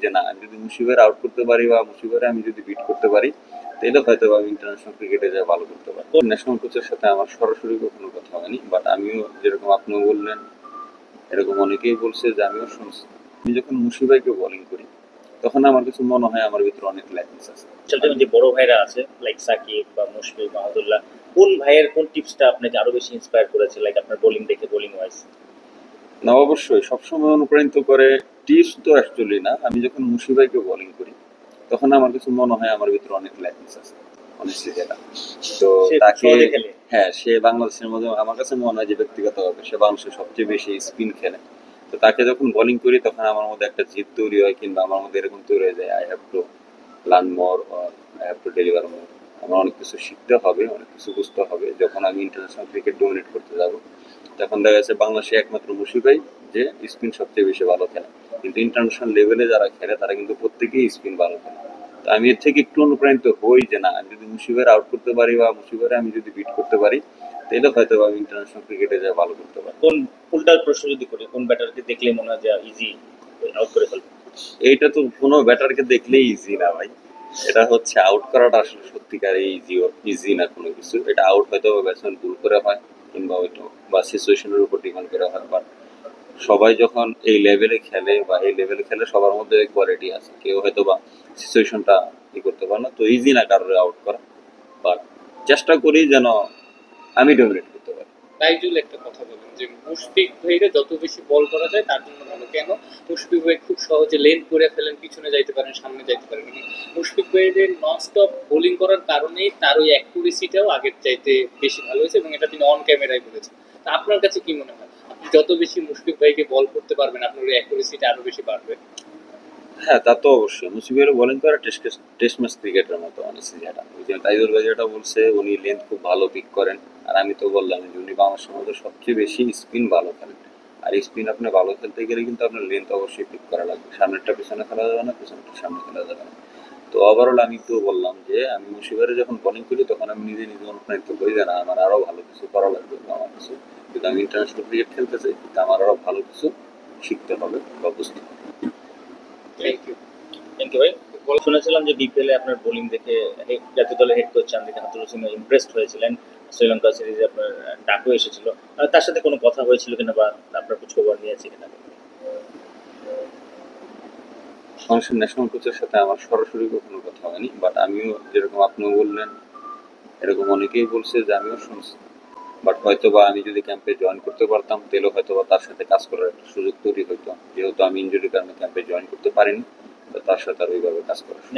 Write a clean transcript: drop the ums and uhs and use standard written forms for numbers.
যে না আমি যদি মুশিবের আউট করতে পারি বা মুশিবের আমি যদি বিট করতে পারি তাহলে হয়তো আমি ইন্টারন্যাশনাল ক্রিকেটে যা ভালো করতে পারি। ন্যাশনাল কোচের সাথে আমার সরাসরি কখনো কথা হয়নি, বাট আমিও যেরকম আপনিও বললেন এরকম অনেকেই বলছে যে আমিও শুনছি। আমি যখন মুশিবাইকে বোলিং করি তখন আমার কাছে মনে হয় আমার ভিতরে অনেক ল্যাকিংস আছে। যে বড় ভাইরা আছে লাইক সাকিব বা মুশফিক মাহমুদুল্লাহ, কোন ভাইয়ের কোন টিপসটা আপনাকে আরো বেশি ইন্সপায়ার করেছে লাইক আপনার বোলিং দেখে, বোলিং ওয়াইজ? না, অবশ্যই সবসময় অনুপ্রাণিত করে টিপস তো অ্যাকচুয়ালি না, আমি যখন মুশিবাইকে বোলিং করি তখন আমার কাছে মনে হয় আমার ভিতরে অনেক ল্যাকিংস আছে অনেস্টলি যেটা। তো তাকে হ্যাঁ, সে বাংলাদেশের মধ্যে আমার কাছে মনে হয় যে ব্যক্তিগতভাবে সে বাংলাদেশের সবচেয়ে বেশি স্পিন খেলে। তো তাকে যখন বোলিং করি তখন আমার মধ্যে একটা জিদ তৈরি হয়, কিংবা আমার মধ্যে এরকম তৈরি হয়ে যায় I have to learn more or I have to deliver more. আমার অনেক কিছু শিখতে হবে, অনেক কিছু বুঝতে হবে। যখন আমি ইন্টারন্যাশনাল ক্রিকেট ডমিনেট করতে যাব তখন দেখা যাচ্ছে বাংলাদেশে একমাত্র মুশিবাই যে স্পিন সবচেয়ে বেশি ভালো খেলে, কিন্তু ইন্টারন্যাশনাল লেভেলে যারা খেলে তারা কিন্তু প্রত্যেকেই স্পিন ভালো খেলে। তো আমি এর থেকে একটু অনুপ্রাণিত হই যে না আমি যদি মুশিবের আউট করতে পারি বা মুশিবের আমি যদি বিট করতে পারি তাহলে হয়তো আমি ইন্টারন্যাশনাল ক্রিকেটে যা ভালো করতে পারি। কোন উল্টার প্রশ্ন যদি করি, কোন ব্যাটারকে দেখলে মনে হয় যে ইজি আউট করে ফেলবে? এইটা তো কোনো ব্যাটারকে দেখলেই ইজি না ভাই, এটা হচ্ছে আউট করাটা আসলে সত্যিকার ইজি না কোনো কিছু। এটা আউট হয়তো ব্যাটসম্যান ভুল করে হয়, কিংবা হয়তো বা সিচুয়েশনের উপর ডিপেন্ড করে হয়। বাট সবাই যখন এই লেভেলে খেলে বা এই লেভেলে খেলে সবার মধ্যে কোয়ালিটি আছে, কেউ হয়তো বা সিচুয়েশনটা করতে পারে না, তো ইজি না কারোর আউট করা। বাট চেষ্টা করি যেন আমি ডমিনেট করতে পারি। তাইজুল একটা কথা বলেন যে মুশফিক ভাইরে যত বেশি বল করা যায় তার জন্য ভালো। কেন? মুশফিক ভাই খুব সহজে লেন্থ করে ফেলেন, পিছনে যাইতে পারেন, সামনে যাইতে পারেন। মুশফিক ভাইয়ের ননস্টপ বোলিং করার কারণেই তার ওই অ্যাকুরেসিটাও আগের চাইতে বেশি ভালো হয়েছে, এবং এটা তিনি অন ক্যামেরায় বলেছেন। তা আপনার কাছে কি মনে হয়, আপনি যত বেশি মুশফিক ভাইকে বল করতে পারবেন আপনার ওই অ্যাকুরেসিটা আরো বেশি বাড়বে? হ্যাঁ, তা তো অবশ্যই। মুশফিকের বোলিং করা টেস্ট ম্যাচ ক্রিকেটের মতো অনেস্টলি যেটা। ওই যে তাইজুল ভাই যেটা বলছে উনি লেন্থ খুব ভালো পিক করেন। আর আমি তো বললাম যে উনি বাংলাদেশের মধ্যে সবচেয়ে বেশি স্পিন ভালো খেলেন। আর স্পিন আপনি ভালো খেলতে গেলে কিন্তু আপনার লেন্থ অবশ্যই পিক করা লাগবে। সামনেরটা পিছনে খেলা যাবে না, পিছনেরটা সামনে খেলা যাবে না। তো ওভারঅল আমি তো বললাম যে আমি মুশফিকের যখন বোলিং করি তখন আমি নিজে অনুপ্রাণিত করি যে না আমার আরো ভালো কিছু করা লাগবে, বা আমার কিছু যদি আমি ইন্টারন্যাশনাল ক্রিকেট খেলতে চাই কিন্তু আমার আরো ভালো কিছু শিখতে হবে বা বুঝতে হবে। Thank you. থ্যাংক ইউ ভাই। শুনেছিলাম যে বিপিএলে আপনার বোলিং দেখে জাতীয় দলের head coach Chandika Hathuru Singh impressed হয়েছিলেন। শ্রীলঙ্কা সিরিজে আপনার ডাকও এসেছিল, তার সাথে কোনো কথা হয়েছিল কিনা বা আপনার খোঁজ খবর নিয়েছে কিনা? বাংলাদেশের ন্যাশনাল কোচের সাথে আমার সরাসরি কখনো কথা হয়নি, বাট আমিও যেরকম আপনিও বললেন এরকম অনেকেই বলছে যে আমিও শুনছি। বাট হয়তো বা আমি যদি ক্যাম্পে জয়েন করতে পারতাম তাহলে হয়তো বা তার সাথে কাজ করার একটা সুযোগ তৈরি হতো। যেহেতু আমি ইনজুরির কারণে ক্যাম্পে জয়েন করতে পারিনি, তো তার সাথে আর ওইভাবে কাজ করার সুযোগ